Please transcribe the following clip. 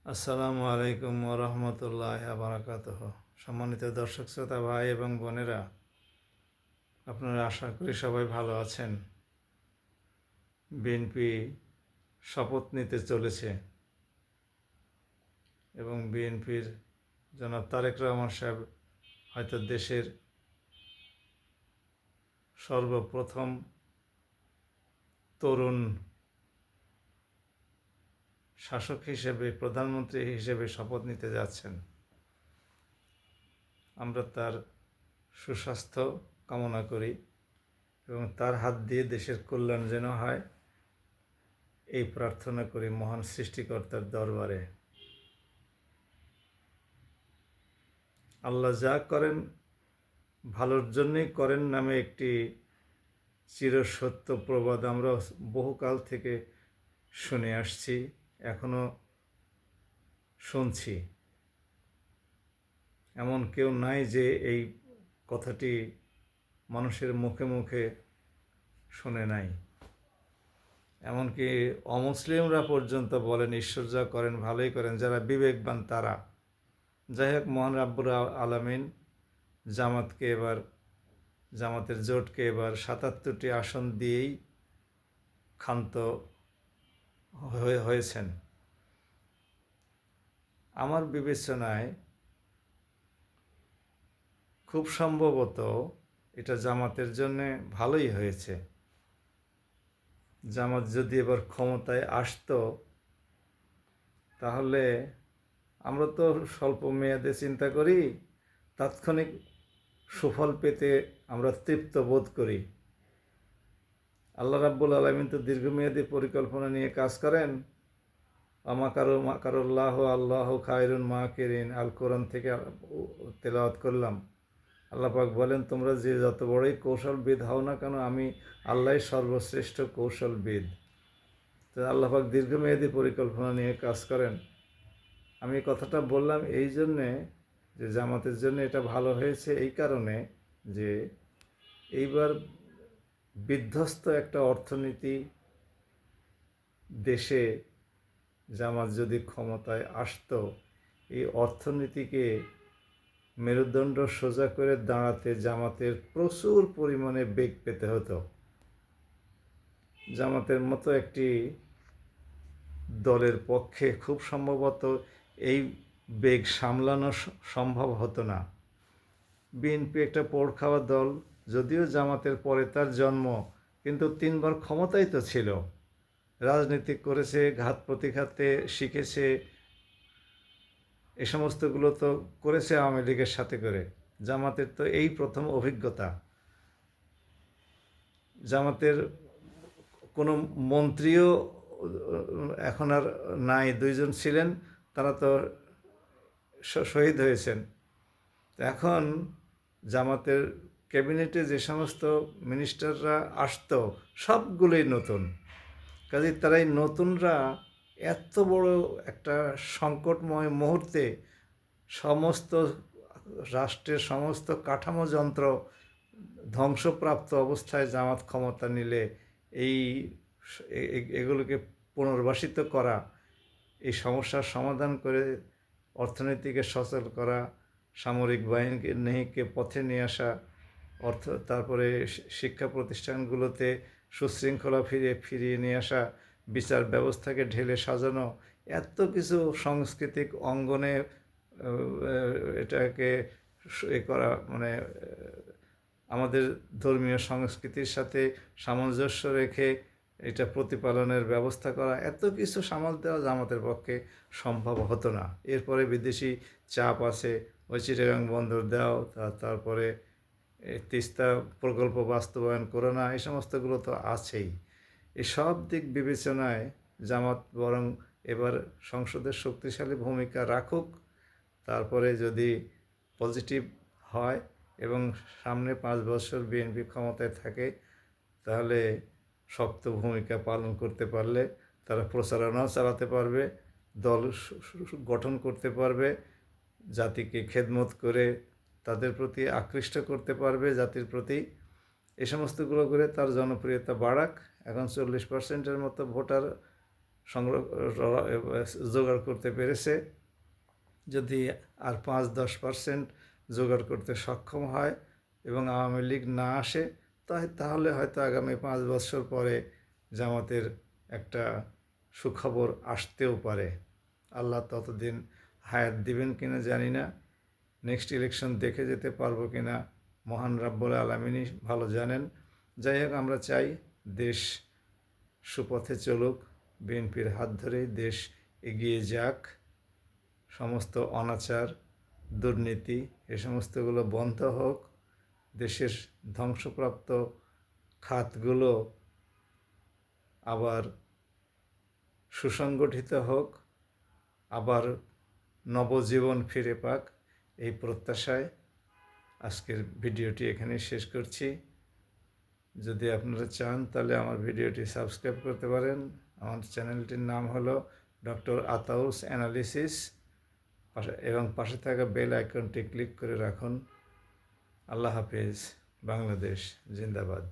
আসসালামু আলাইকুম ওরহমতুল্লাহ বারাকাতুহ। সম্মানিত দর্শক শ্রোতা ভাই এবং বোনেরা, আপনারা আশা করি সবাই ভালো আছেন। বিএনপি শপথ নিতে চলেছে এবং বিএনপির জনাব তারেক রহমান সাহেব হয়তো দেশের সর্বপ্রথম তরুণ শাসক হিসেবে, প্রধানমন্ত্রী হিসেবে শপথ নিতে যাচ্ছেন। আমরা তার সুস্বাস্থ্য কামনা করি এবং তার হাত দিয়ে দেশের কল্যাণ যেন হয় এই প্রার্থনা করি মহান সৃষ্টিকর্তার দরবারে। আল্লাহ যা করেন ভালোর জন্যই করেন নামে একটি চিরসত্য প্রবাদ আমরা বহুকাল থেকে শুনে আসছি, এখনো শুনছি। এমন কেউ নাই যে এই কথাটি মানুষের মুখে মুখে শুনে নাই। এমনকি অমুসলিমরা পর্যন্ত বলেন ঈশ্বর যা করেন ভালোই করেন, যারা বিবেকবান তারা। যাই হোক, মহান রাব্বুল আলামিন জামাতের জোটকে এবার ৭৭টি আসন দিয়েই ক্ষান্ত হয়েছেন। আমার বিবেচনায় খুব সম্ভবত এটা জামাতের জন্য ভালোই হয়েছে। জামাত যদি এবার ক্ষমতায় আসতো তাহলে আমরা তো স্বল্প মেয়াদে চিন্তা করি, তাৎক্ষণিক সুফল পেতে আমরা তৃপ্ত বোধ করি। আল্লাহ রাব্বুল আলামিন তো দীর্ঘমেয়াদী পরিকল্পনা নিয়ে কাজ করেন। মাকারুল্লাহ আল্লাহ খায়রুন মাকিরিন, আল কোরআন থেকে তেলাওয়াত করলাম। আল্লাহ পাক বলেন, তোমরা যে যত বড়ই কৌশলবিদ হও না কেন, আমি আল্লাহই সর্বশ্রেষ্ঠ কৌশলবিদ। তো আল্লাহ পাক দীর্ঘমেয়াদী পরিকল্পনা নিয়ে কাজ করেন। আমি কথাটা বললাম এই জন্যে যে জামাতের জন্য এটা ভালো হয়েছে এই কারণে যে এইবার বিধ্বস্ত একটা অর্থনীতি দেশে জামাত যদি ক্ষমতায় আসতো, এই অর্থনীতিকে মেরুদণ্ড সোজা করে দাঁড়াতে জামাতের প্রচুর পরিমাণে বেগ পেতে হতো। জামাতের মতো একটি দলের পক্ষে খুব সম্ভবত এই বেগ সামলানো সম্ভব হতো না। বিএনপি একটা পোড় খাওয়া দল, যদিও জামাতের পরে তার জন্ম, কিন্তু 3বার ক্ষমতায় তো ছিল, রাজনীতি করেছে, ঘাত প্রতিঘাতে শিখেছে, এ সমস্তগুলো তো করেছে আওয়ামী লীগের সাথে করে। জামাতের তো এই প্রথম অভিজ্ঞতা। জামাতের কোনো মন্ত্রীও এখন আর নাই, 2জন ছিলেন, তারা তো শহীদ হয়েছেন। এখন জামাতের ক্যাবিনেটে যে সমস্ত মিনিস্টাররা আসতো সবগুলোই নতুন। কাজে তারা এই নতুনরা এত বড় একটা সংকটময় মুহূর্তে সমস্ত রাষ্ট্রের সমস্ত কাঠামো যন্ত্র ধ্বংসপ্রাপ্ত অবস্থায় জামাত ক্ষমতা নিলে এগুলোকে পুনর্বাসিত করা, এই সমস্যার সমাধান করে অর্থনীতিকে সচল করা, সামরিক বাহিনীকে পথে নিয়ে আসা, তারপরে শিক্ষা প্রতিষ্ঠানগুলোতে সুশৃঙ্খলা ফিরিয়ে নিয়ে আসা, বিচার ব্যবস্থাকে ঢেলে সাজানো, এত কিছু সাংস্কৃতিক অঙ্গনে এটাকে করা, মানে আমাদের ধর্মীয় সংস্কৃতির সাথে সামঞ্জস্য রেখে এটা প্রতিপালনের ব্যবস্থা করা, এত কিছু সামাল দেওয়া জামাতের পক্ষে সম্ভব হতো না। এরপরে বিদেশি চাপ আছে, ওই চিটাগাং বন্দর দাও, তারপরে তিস্তা প্রকল্প বাস্তবায়ন করো না, এই সমস্তগুলো তো আছেই। এই সব দিক বিবেচনায় জামাত বরং এবার সংসদের শক্তিশালী ভূমিকা রাখুক, তারপরে যদি পজিটিভ হয় এবং সামনে 5 বছর বিএনপি ক্ষমতায় থাকে, তাহলে শক্ত ভূমিকা পালন করতে পারলে তারা প্রচারণাও চালাতে পারবে, দল গঠন করতে পারবে, জাতিকে খেদমত করে তাদের প্রতি আকৃষ্ট করতে পারবে, জাতির প্রতি। এই সমস্তগুলো করে তার জনপ্রিয়তা বাড়াক। এখন 40%-এর মতো ভোটার সংগ্রহ জোগাড় করতে পেরেছে। যদি আর 5-10% জোগাড় করতে সক্ষম হয় এবং আওয়ামী লীগ না আসে, তাহলে হয়তো আগামী 5 বছর পরে জামাতের একটা সুখবর আসতেও পারে। আল্লাহ ততদিন হায়াত দিবেন কিনা জানি না, নেক্সট ইলেকশন দেখে যেতে পারবো কিনা মহান রাব্বুল আলামিনই ভালো জানেন। যাই হোক, আমরা চাই দেশ সুপথে চলুক, বিএনপির হাত ধরেই দেশ এগিয়ে যাক, সমস্ত অনাচার দুর্নীতি এ সমস্তগুলো বন্ধ হোক, দেশের ধ্বংসপ্রাপ্ত খাতগুলো আবার সুসংগঠিত হোক, আবার নবজীবন ফিরে পাক, এই প্রত্যাশায় আজকের ভিডিওটি এখানেই শেষ করছি। যদি আপনারা চান তাহলে আমার ভিডিওটি সাবস্ক্রাইব করতে পারেন। আমার চ্যানেলটির নাম হলো ডক্টর আতাউস অ্যানালিসিস, এবং পাশে থাকা বেল আইকনটি ক্লিক করে রাখুন। আল্লাহ হাফেজ। বাংলাদেশ জিন্দাবাদ।